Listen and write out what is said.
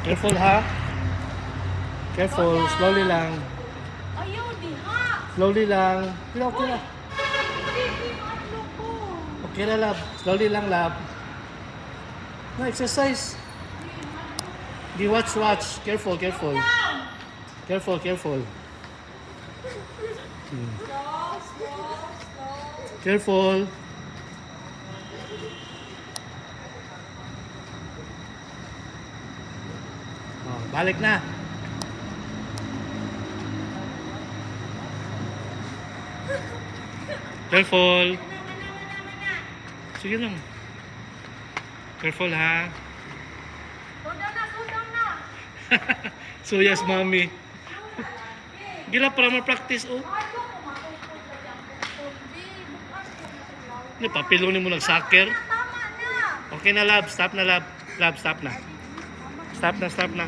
Careful ha. Careful. Slowly lang. Ayaw, diha. Slowly lang. Okay, okay na. Hindi, ano ko. Okay na, love. Slowly lang, love. No, exercise. Di watch, watch. Careful, careful. Careful, careful. Slow, slow. Careful. Oh, balik na. Careful. Sige lang. Careful ha. Slow down na. So yes, mommy. Gila para ma-practice oh. Ayaw ko matungkol sa dyan. Hindi, bukas ko matulaw. Ni papilunin mo nag-soccer. Tama na. Okay na, love. Stop na, love. Love, stop na. Stop na, stop na.